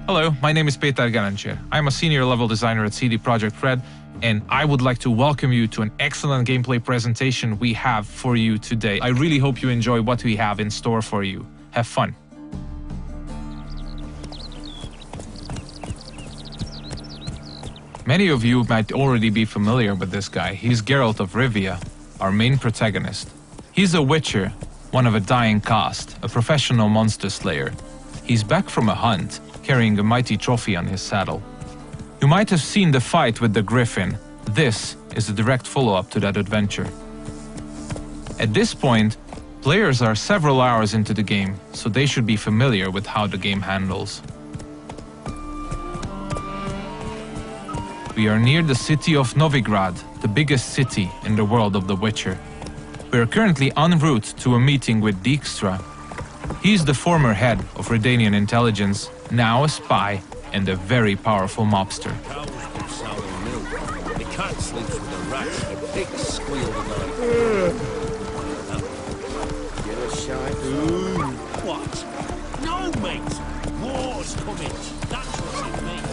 Hello, my name is Peter Garancher. I'm a senior level designer at CD Projekt Red, and I would like to welcome you to an excellent gameplay presentation we have for you today. I really hope you enjoy what we have in store for you. Have fun. Many of you might already be familiar with this guy. He's Geralt of Rivia, our main protagonist. He's a witcher, one of a dying caste, a professional monster slayer. He's back from a hunt, carrying a mighty trophy on his saddle. You might have seen the fight with the griffin. This is a direct follow-up to that adventure. At this point, players are several hours into the game, so they should be familiar with how the game handles. We are near the city of Novigrad, the biggest city in the world of The Witcher. We are currently en route to a meeting with Dijkstra. He's the former head of Redanian intelligence, now a spy and a very powerful mobster. The cat sleeps with the rats, the pigs squeal tonight. Get a shine. What? No, mate! War's coming! That's what it means.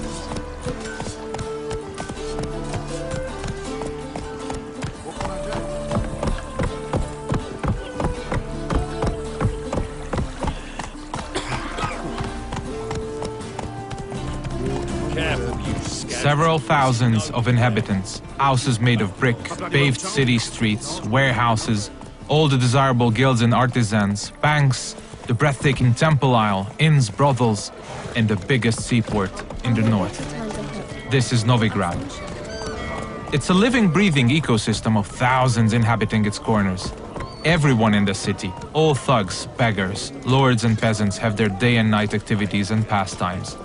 Several thousands of inhabitants, houses made of brick, paved city streets, warehouses, all the desirable guilds and artisans, banks, the breathtaking temple isle, inns, brothels, and the biggest seaport in the north. This is Novigrad. It's a living, breathing ecosystem of thousands inhabiting its corners. Everyone in the city, all thugs, beggars, lords and peasants have their day and night activities and pastimes.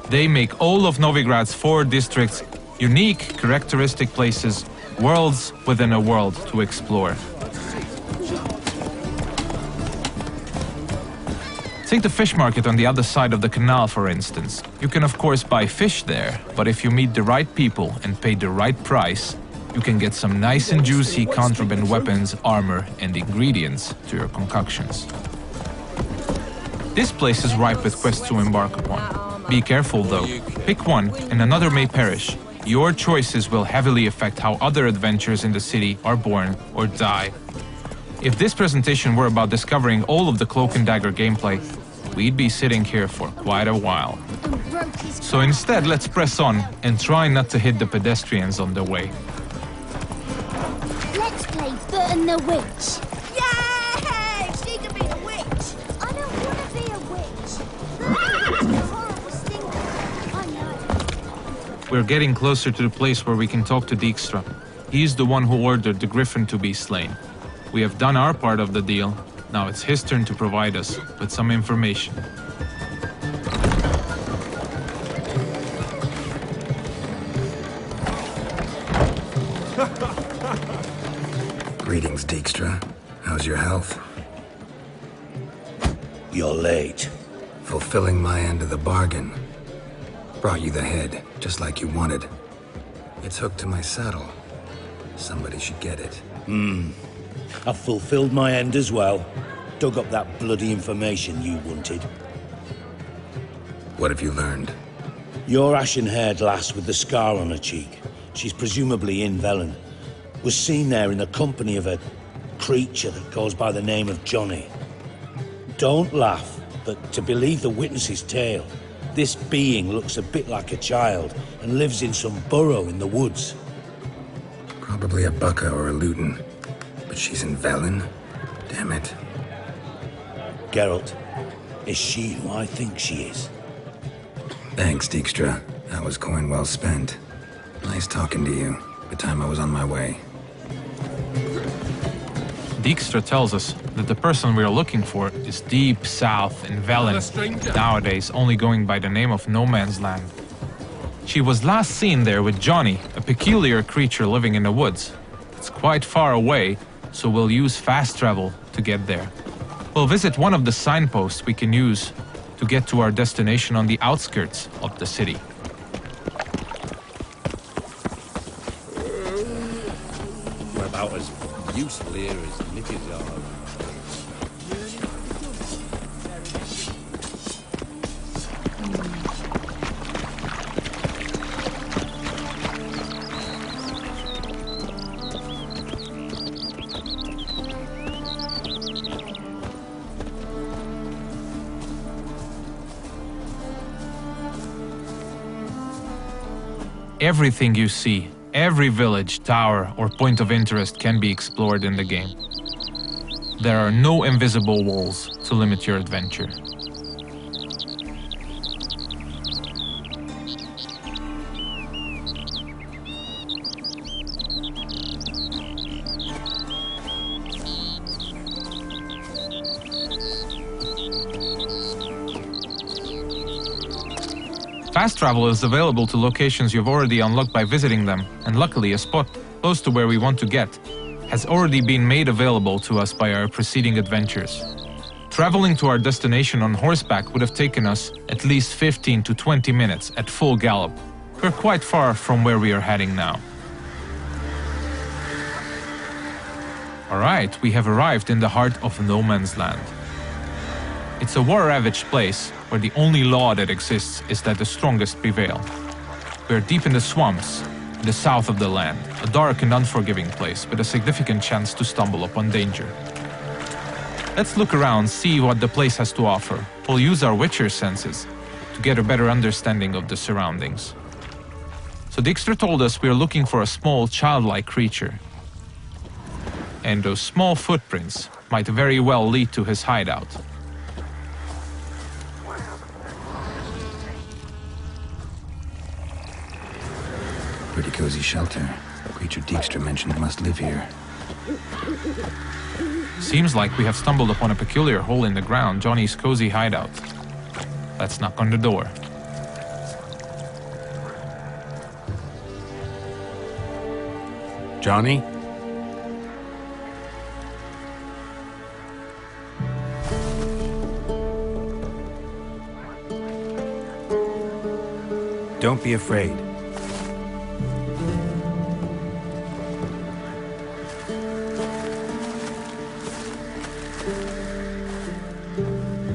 They make all of Novigrad's 4 districts unique, characteristic places, worlds within a world to explore. Take the fish market on the other side of the canal, for instance. You can of course buy fish there, but if you meet the right people and pay the right price, you can get some nice and juicy contraband weapons, armor, and ingredients to your concoctions. This place is ripe with quests to embark upon. Be careful though, pick one and another may perish. Your choices will heavily affect how other adventures in the city are born or die. If this presentation were about discovering all of the Cloak and Dagger gameplay, we'd be sitting here for quite a while. So instead, let's press on and try not to hit the pedestrians on the way. Let's play Foot and the Witch. Yay! She can be a witch! I don't want to be a witch. We're getting closer to the place where we can talk to Dijkstra. He's the one who ordered the griffin to be slain. We have done our part of the deal. Now it's his turn to provide us with some information. Greetings, Dijkstra. How's your health? You're late. Fulfilling my end of the bargain. Brought you the head, just like you wanted. It's hooked to my saddle. Somebody should get it. I've fulfilled my end as well. Dug up that bloody information you wanted. What have you learned? Your ashen-haired lass with the scar on her cheek, she's presumably in Velen, was seen there in the company of a creature that goes by the name of Johnny. Don't laugh, but to believe the witness's tale, this being looks a bit like a child and lives in some burrow in the woods. Probably a Bucca or a Luton. But she's in Velen? Damn it. Geralt, is she who I think she is? Thanks, Dijkstra. That was coin well spent. Nice talking to you. The time I was on my way. Dijkstra tells us that the person we are looking for is deep south in Velen, nowadays only going by the name of No Man's Land. She was last seen there with Johnny, a peculiar creature living in the woods. It's quite far away, so we'll use fast travel to get there. We'll visit one of the signposts we can use to get to our destination on the outskirts of the city. We're about as useful here as knickers are. Everything you see, every village, tower, or point of interest can be explored in the game. There are no invisible walls to limit your adventure. Fast travel is available to locations you've already unlocked by visiting them, and luckily a spot close to where we want to get has already been made available to us by our preceding adventures. Traveling to our destination on horseback would have taken us at least 15 to 20 minutes at full gallop. We're quite far from where we are heading now. Alright, we have arrived in the heart of no man's land. It's a war-ravaged place where the only law that exists is that the strongest prevail. We're deep in the swamps, in the south of the land, a dark and unforgiving place with a significant chance to stumble upon danger. Let's look around, see what the place has to offer. We'll use our Witcher senses to get a better understanding of the surroundings. So Dijkstra told us we're looking for a small, childlike creature. And those small footprints might very well lead to his hideout. Pretty cozy shelter. The creature Dijkstra mentioned must live here. Seems like we have stumbled upon a peculiar hole in the ground, Johnny's cozy hideout. Let's knock on the door. Johnny? Don't be afraid.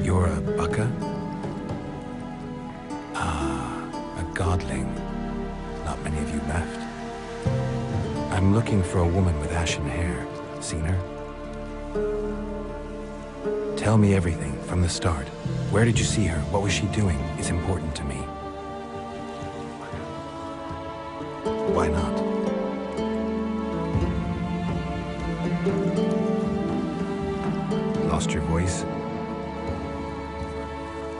You're a bucka? Ah, a godling. Not many of you left. I'm looking for a woman with ashen hair. Seen her? Tell me everything from the start. Where did you see her? What was she doing? It's important to me. Why not? Lost your voice?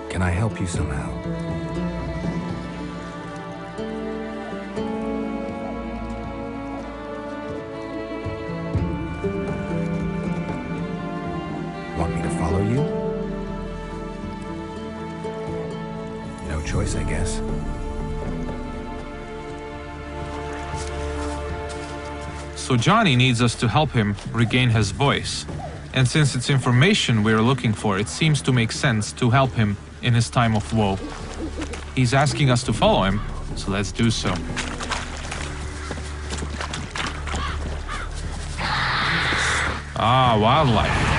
Can I help you somehow? Want me to follow you? No choice, I guess. So Johnny needs us to help him regain his voice. And since it's information we're looking for, it seems to make sense to help him in his time of woe. He's asking us to follow him, so let's do so. Ah, wildlife.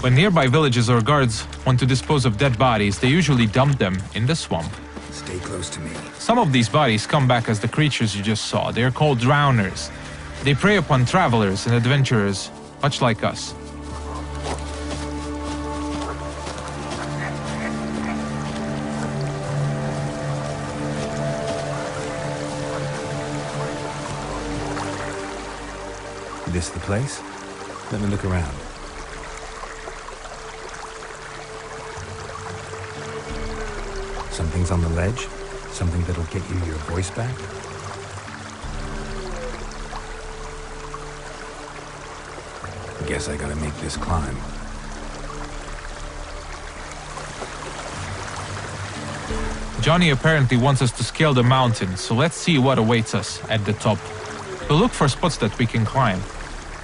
When nearby villages or guards want to dispose of dead bodies, they usually dump them in the swamp. Stay close to me. Some of these bodies come back as the creatures you just saw. They are called drowners. They prey upon travelers and adventurers, much like us. This the place? Let me look around. Something's on the ledge? Something that'll get you your voice back? Guess I gotta make this climb. Johnny apparently wants us to scale the mountain, so let's see what awaits us at the top. We'll look for spots that we can climb.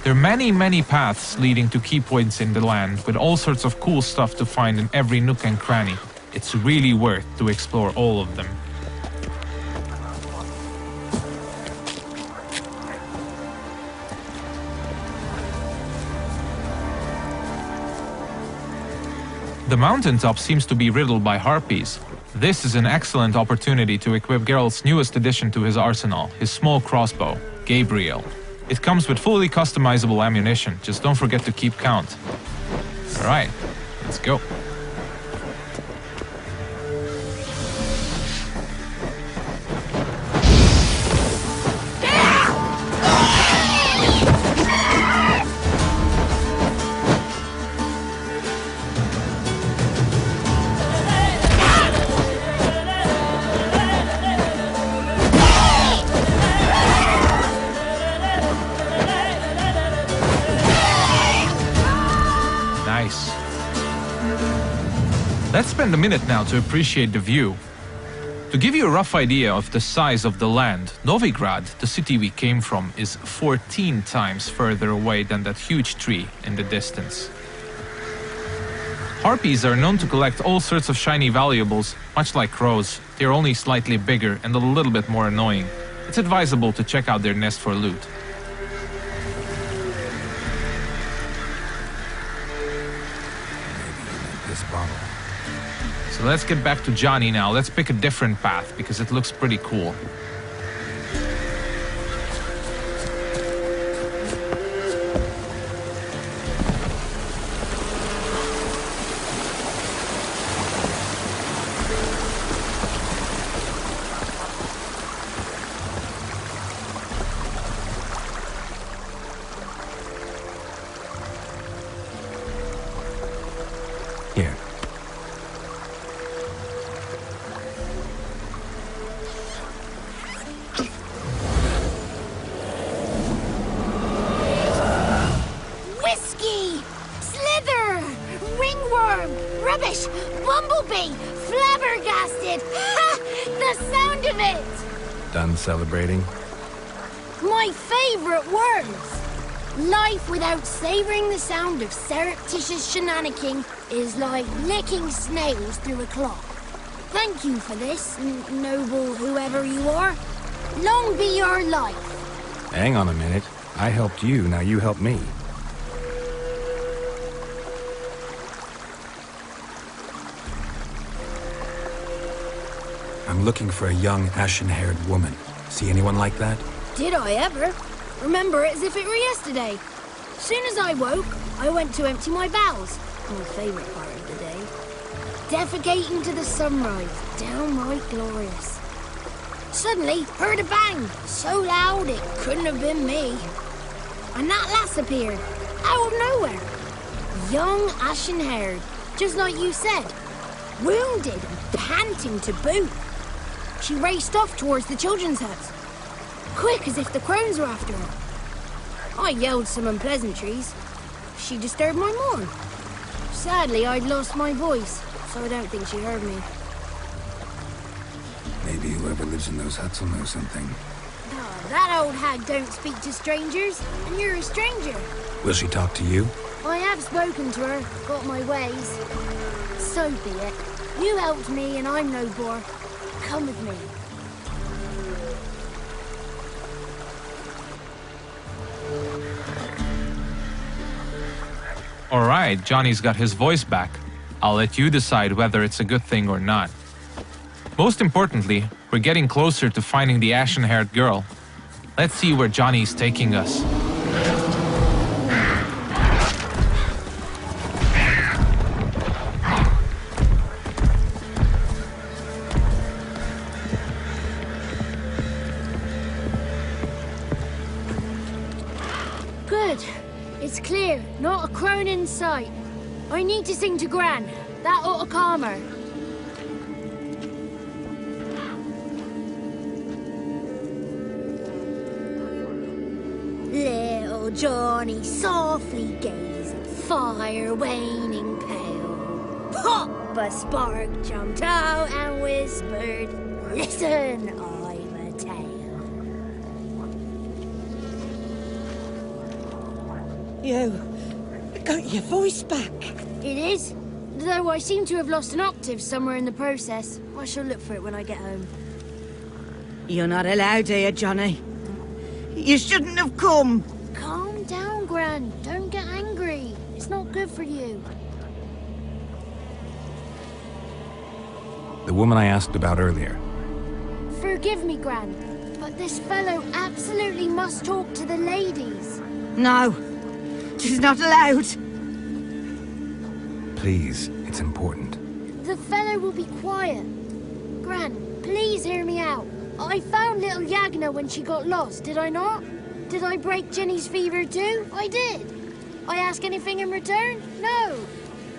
There are many paths leading to key points in the land, with all sorts of cool stuff to find in every nook and cranny. It's really worth to explore all of them. The mountaintop seems to be riddled by harpies. This is an excellent opportunity to equip Geralt's newest addition to his arsenal, his small crossbow, Gabriel. It comes with fully customizable ammunition, just don't forget to keep count. Alright, let's go. Let's spend a minute now to appreciate the view. To give you a rough idea of the size of the land, Novigrad, the city we came from, is 14 times further away than that huge tree in the distance. Harpies are known to collect all sorts of shiny valuables, much like crows. They're only slightly bigger and a little bit more annoying. It's advisable to check out their nest for loot. This bottle. So let's get back to Johnny now. Let's pick a different path because it looks pretty cool. Here. Whiskey! Slither! Ringworm! Rubbish! Bumblebee! Flabbergasted! Ha! The sound of it! Done celebrating? My favorite words! Life without savoring the sound of surreptitious shenanigans is like licking snails through a clock. Thank you for this, noble whoever you are. Long be your life. Hang on a minute. I helped you, now you help me. I'm looking for a young, ashen-haired woman. See anyone like that? Did I ever? Remember it as if it were yesterday. Soon as I woke, I went to empty my bowels. My favourite part of the day. Defecating to the sunrise. Downright glorious. Suddenly, heard a bang. So loud it couldn't have been me. And that lass appeared. Out of nowhere. Young, ashen-haired. Just like you said. Wounded and panting to boot. She raced off towards the children's house. Quick as if the crones were after her. I yelled some unpleasantries. She disturbed my morn. Sadly, I'd lost my voice, so I don't think she heard me. Maybe whoever lives in those huts will know something. Oh, that old hag don't speak to strangers, and you're a stranger. Will she talk to you? I have spoken to her, got my ways. So be it. You helped me, and I'm no bore. Come with me. Alright, Johnny's got his voice back. I'll let you decide whether it's a good thing or not. Most importantly, we're getting closer to finding the ashen-haired girl. Let's see where Johnny's taking us. Good. It's clear. Not a crone in sight. I need to sing to Gran. That ought to calm her. Little Johnny softly gazed, fire waning pale. Pop! A spark jumped out and whispered, "Listen, I've a tale." You got your voice back. It is. Though I seem to have lost an octave somewhere in the process. I shall look for it when I get home. You're not allowed here, Johnny. You shouldn't have come. Calm down, Gran. Don't get angry. It's not good for you. The woman I asked about earlier. Forgive me, Gran, but this fellow absolutely must talk to the ladies. No, she's not allowed. Please, it's important. The fellow will be quiet. Gran, please hear me out. I found little Yagna when she got lost, did I not? Did I break Jenny's fever too? I did. I ask anything in return? No.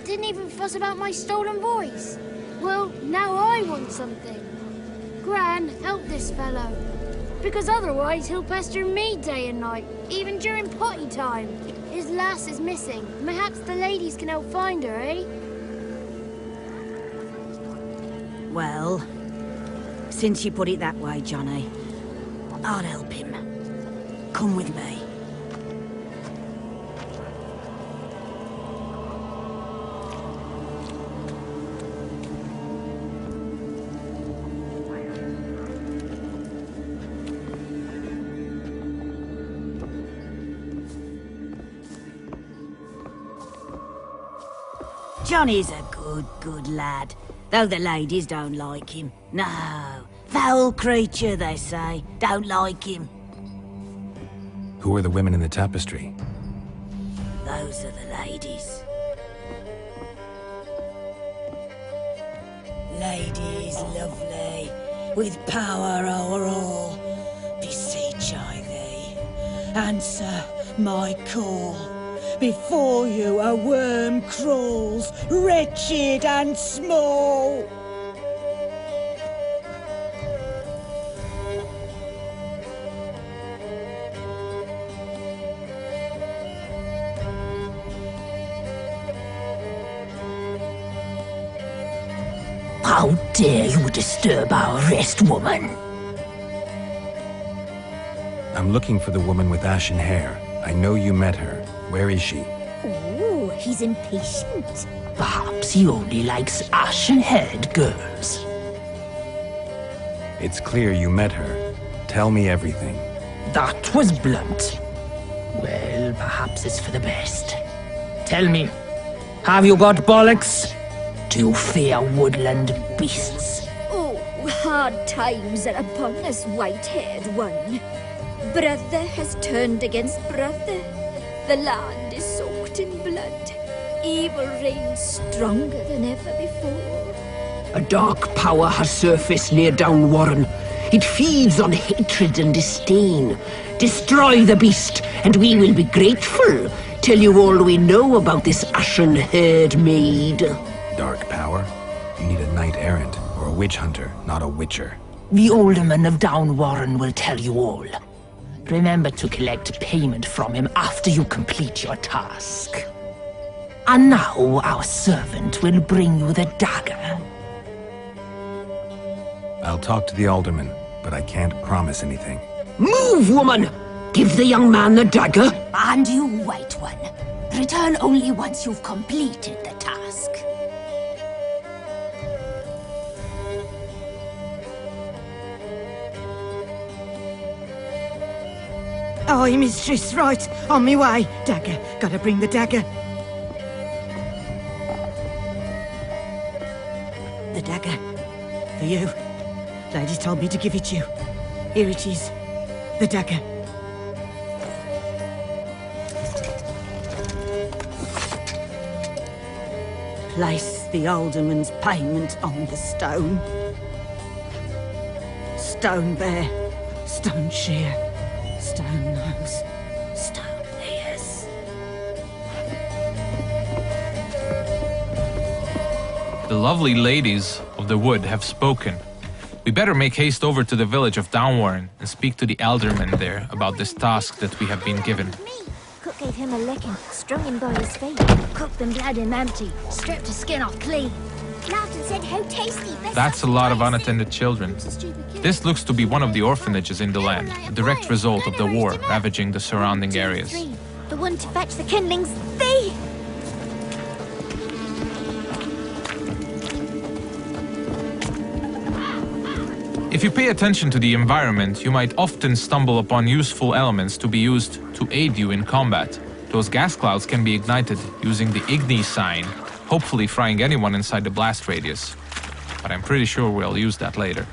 Didn't even fuss about my stolen voice. Well, now I want something. Gran, help this fellow. Because otherwise he'll pester me day and night, even during potty time. His lass is missing. Perhaps the ladies can help find her, eh? Well, since you put it that way, Johnny, I'll help him. Come with me. Johnny's a good lad, though the ladies don't like him. No, foul creature, they say. Don't like him. Who are the women in the tapestry? Those are the ladies. Ladies lovely, with power o'er all, beseech I thee, answer my call. Before you a worm crawls, wretched and small. How dare you disturb our rest, woman? I'm looking for the woman with ashen hair. I know you met her. Where is she? Oh, he's impatient. Perhaps he only likes ashen-haired girls. It's clear you met her. Tell me everything. That was blunt. Well, perhaps it's for the best. Tell me, have you got bollocks? Do you fear woodland beasts? Oh, hard times are upon us, white-haired one. Brother has turned against brother. The land is soaked in blood. Evil reigns stronger than ever before. A dark power has surfaced near Down Warren. It feeds on hatred and disdain. Destroy the beast, and we will be grateful. Tell you all we know about this ashen-haired maid. Dark power? You need a knight-errant, or a witch hunter, not a witcher. The alderman of Down Warren will tell you all. Remember to collect payment from him after you complete your task. And now our servant will bring you the dagger. I'll talk to the alderman, but I can't promise anything. Move, woman! Give the young man the dagger. And you, white one, return only once you've completed the task. Aye, mistress, right. On me way. Dagger. Gotta bring the dagger. The dagger. For you. Lady told me to give it you. Here it is. The dagger. Place the alderman's payment on the stone. Stone bare. Stone shear. Stone nose, stone ears. The lovely ladies of the wood have spoken. We better make haste over to the village of Downwarren and speak to the alderman there about this task that we have been given. Cook gave him a licking, strung him by his feet, cooked and bled him empty, stripped his skin off clean. Laughed and said how tasty this. That's a lot of unattended children. This looks to be one of the orphanages in the land, a direct result of the war ravaging the surrounding areas. The the one to fetch the kindlings. They... If you pay attention to the environment, you might often stumble upon useful elements to be used to aid you in combat. Those gas clouds can be ignited using the Igni sign, hopefully frying anyone inside the blast radius. But I'm pretty sure we'll use that later.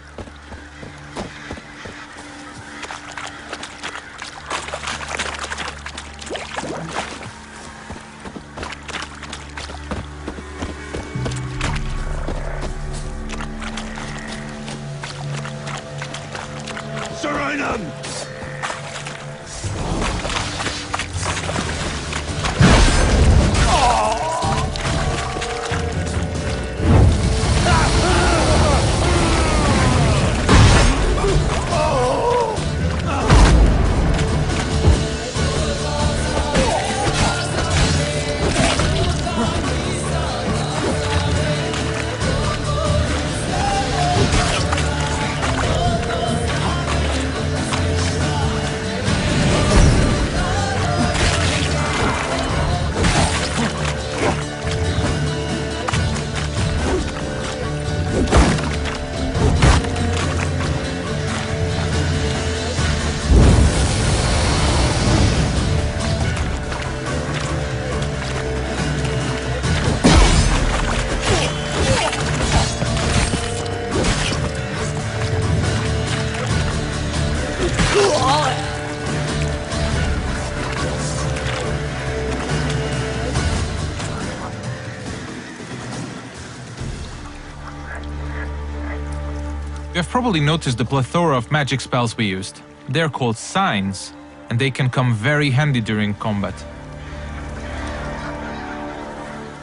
You have probably noticed the plethora of magic spells we used. They're called signs, and they can come very handy during combat.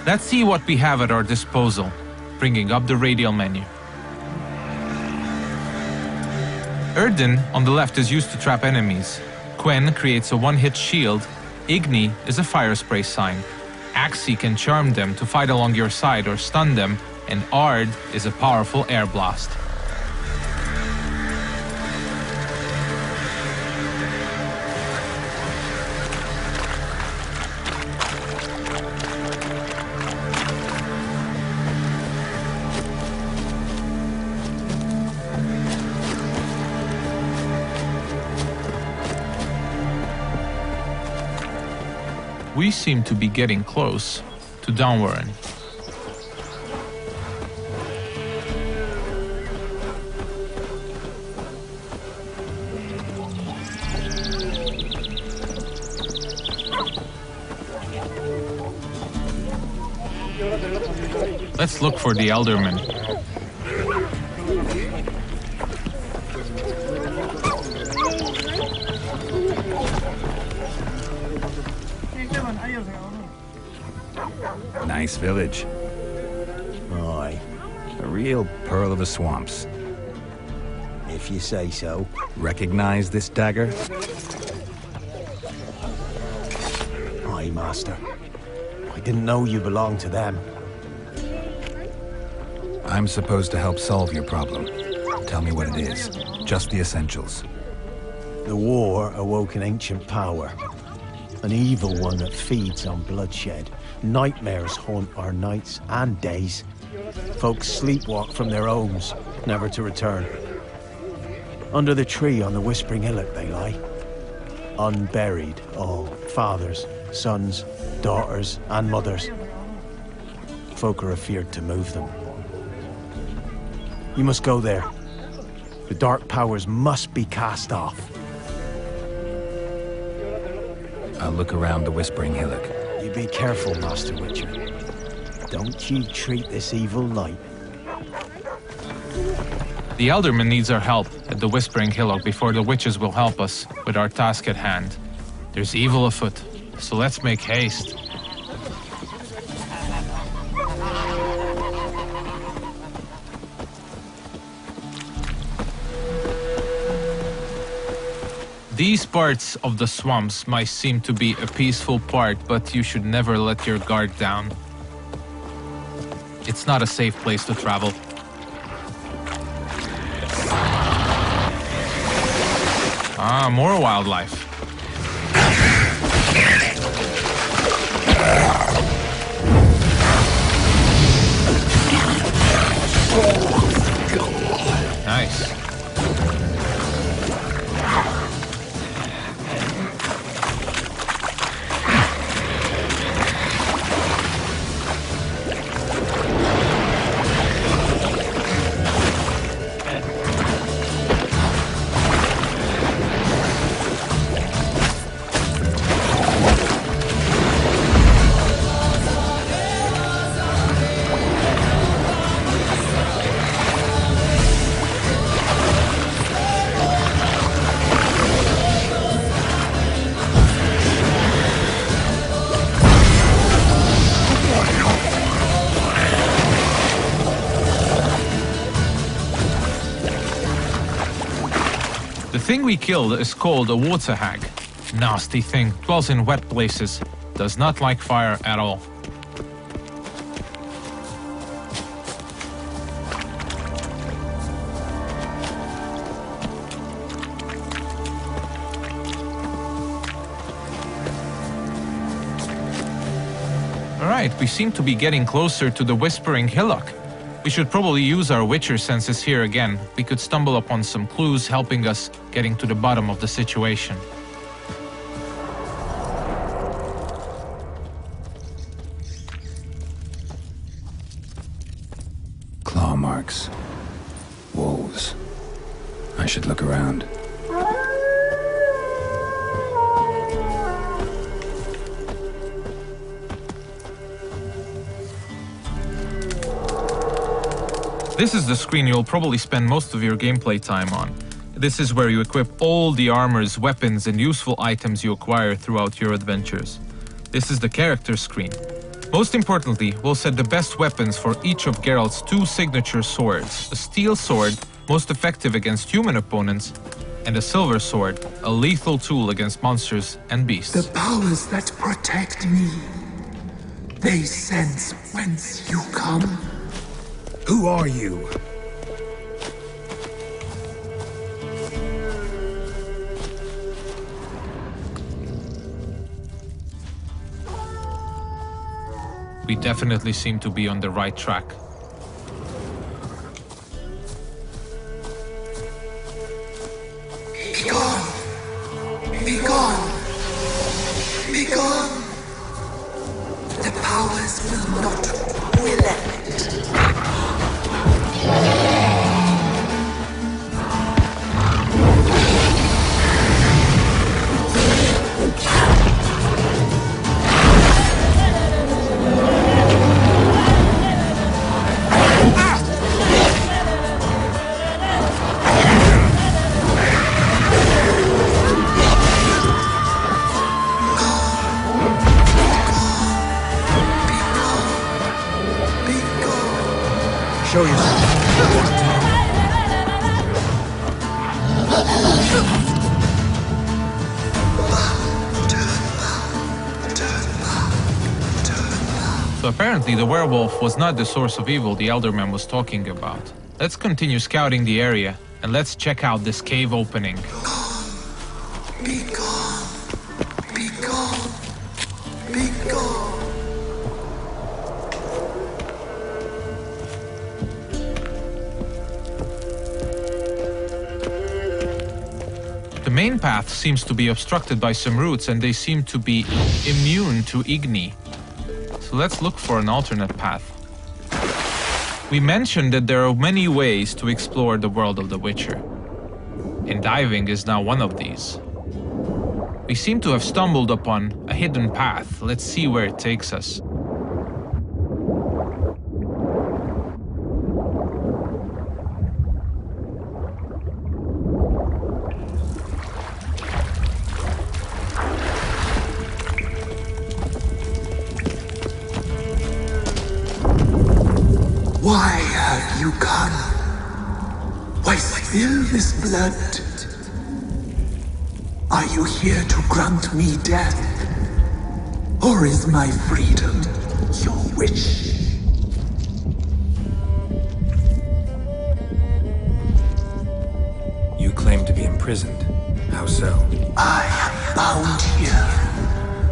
Let's see what we have at our disposal, bringing up the radial menu. Erden on the left is used to trap enemies. Quen creates a one-hit shield. Igni is a fire spray sign. Axi can charm them to fight along your side or stun them, and Ard is a powerful air blast. We seem to be getting close to Downwarren. Let's look for the Elderman. Nice village. Aye. A real pearl of the swamps. If you say so. Recognize this dagger? Aye, Master. I didn't know you belonged to them. I'm supposed to help solve your problem. Tell me what it is. Just the essentials. The war awoke an ancient power. An evil one that feeds on bloodshed. Nightmares haunt our nights and days. Folks sleepwalk from their homes, never to return. Under the tree on the Whispering Hillock they lie. Unburied, all. Fathers, sons, daughters, and mothers. Folk are afeard to move them. You must go there. The dark powers must be cast off. I'll look around the Whispering Hillock. You be careful, Master Witcher. Don't you treat this evil light. The Elderman needs our help at the Whispering Hillock before the witches will help us with our task at hand. There's evil afoot, so let's make haste. These parts of the swamps might seem to be a peaceful part, but you should never let your guard down. It's not a safe place to travel. Ah, more wildlife. Nice. The thing we killed is called a water hag. Nasty thing, dwells in wet places, does not like fire at all. Alright, we seem to be getting closer to the Whispering Hillock. We should probably use our Witcher senses here again. We could stumble upon some clues helping us getting to the bottom of the situation. Claw marks. Wolves. I should look around. This is the screen you'll probably spend most of your gameplay time on. This is where you equip all the armors, weapons, and useful items you acquire throughout your adventures. This is the character screen. Most importantly, we'll set the best weapons for each of Geralt's 2 signature swords. A steel sword, most effective against human opponents, and a silver sword, a lethal tool against monsters and beasts. The powers that protect me, they sense whence you come. Who are you? We definitely seem to be on the right track. Be gone! Be gone! Be gone! The powers will not relent. Show yourself. So apparently the werewolf was not the source of evil the Elderman was talking about. Let's continue scouting the area, and let's check out this cave opening. Be gone! Be gone! Be gone! The main path seems to be obstructed by some roots, and they seem to be immune to Igni. So let's look for an alternate path. We mentioned that there are many ways to explore the world of The Witcher, and diving is now one of these. We seem to have stumbled upon a hidden path. Let's see where it takes us. Why have you come? Why spill this blood? Are you here to grant me death? Or is my freedom your wish? You claim to be imprisoned. How so? I am bound here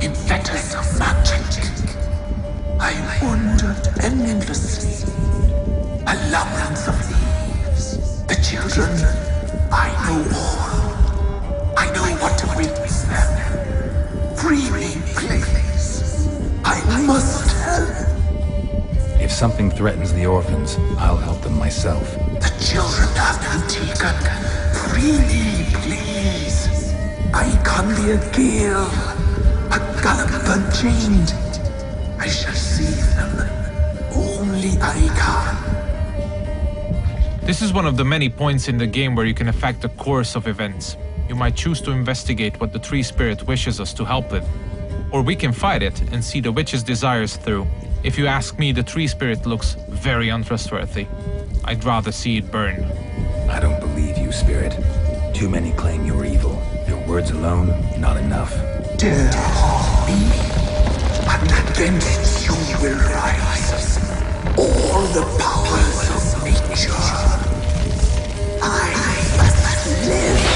in fetters of magic. I wandered endlessly. A labyrinth of leaves. The children, I know all. I know what awaits them. Free me, please. I must help. If something threatens the orphans, I'll help them myself. The children have been taken. Free me, please. I can be a Gale, a gallop unchained. I shall save them. Only I can. This is one of the many points in the game where you can affect the course of events. You might choose to investigate what the tree spirit wishes us to help with. Or we can fight it and see the witch's desires through. If you ask me, the tree spirit looks very untrustworthy. I'd rather see it burn. I don't believe you, Spirit. Too many claim you're evil. Your words alone, not enough. Dare harm me, and against you will rise all the powers of nature. I must live.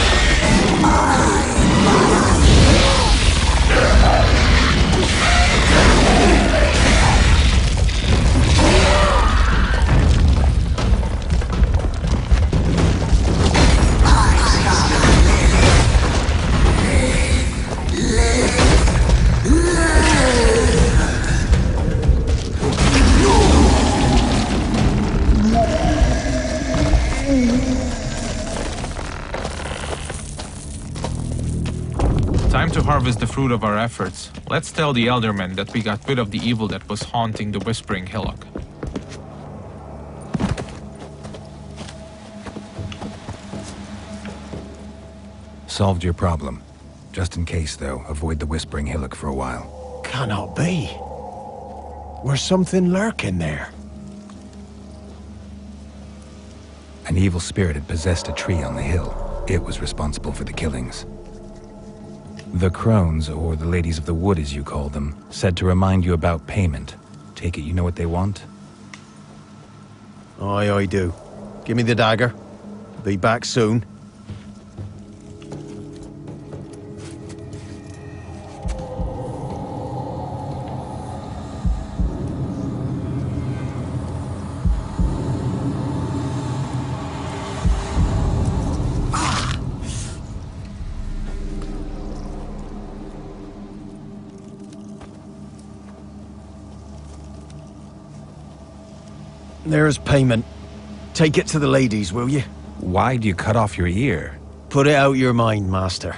Time to harvest the fruit of our efforts. Let's tell the Eldermen that we got rid of the evil that was haunting the Whispering Hillock. Solved your problem. Just in case, though, avoid the Whispering Hillock for a while. Cannot be. There's something lurking there. An evil spirit had possessed a tree on the hill. It was responsible for the killings. The crones, or the ladies of the wood as you call them, said to remind you about payment. Take it you know what they want? Aye, I do. Give me the dagger. Be back soon. There's payment. Take it to the ladies, will you? Why'd you cut off your ear? Put it out your mind, master.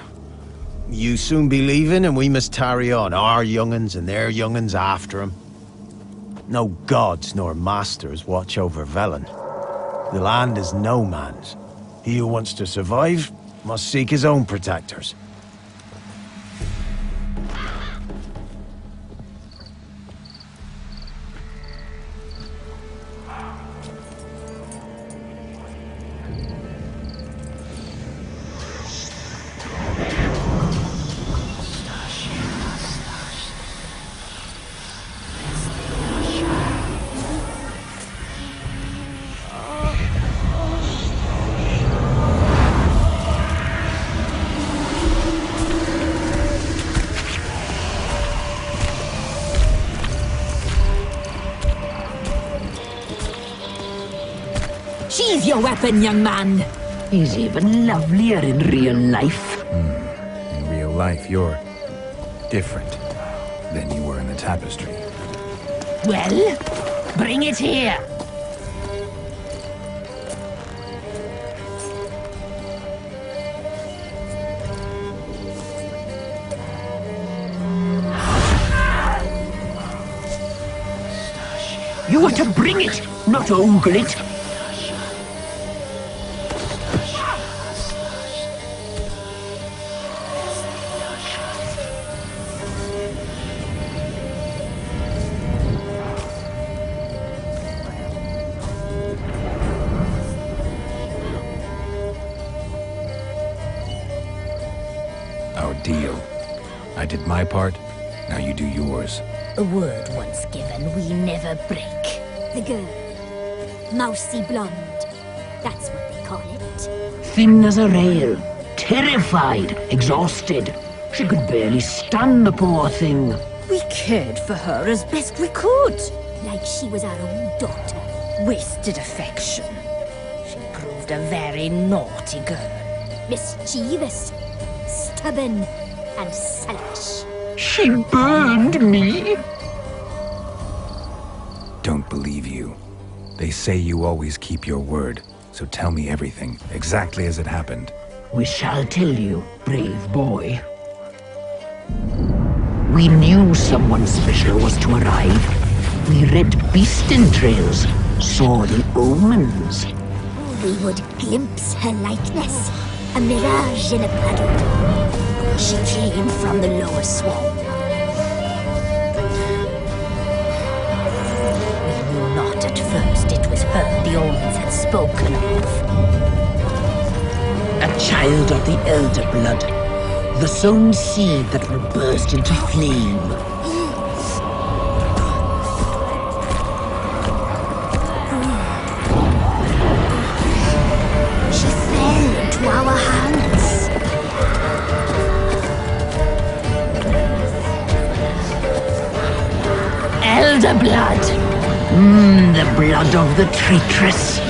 You soon be leaving and we must tarry on, our young'uns and their young'uns after 'em. No gods nor masters watch over Velen. The land is no man's. He who wants to survive must seek his own protectors. Sheath your weapon, young man. He's even lovelier in real life. In real life, you're different than you were in the tapestry. Well, bring it here. You are to bring it, not ogle it. Our deal. I did my part, now you do yours. A word once given, we never break. The girl. Mousy blonde. That's what they call it. Thin as a rail, terrified, exhausted. She could barely stand, the poor thing. We cared for her as best we could. Like she was our own daughter. Wasted affection. She proved a very naughty girl. Mischievous, stubborn, and selfish. She burned me. Don't believe you. They say you always keep your word, so tell me everything, exactly as it happened. We shall tell you, brave boy. We knew someone special was to arrive. We read beast entrails, saw the omens. We would glimpse her likeness, a mirage in a puddle. She came from the lower swamp. We knew not at first it was her the omens had spoken of. A child of the elder blood, the sown seed that will burst into flame. She fell into our hands. Elder blood! The blood of the traitress.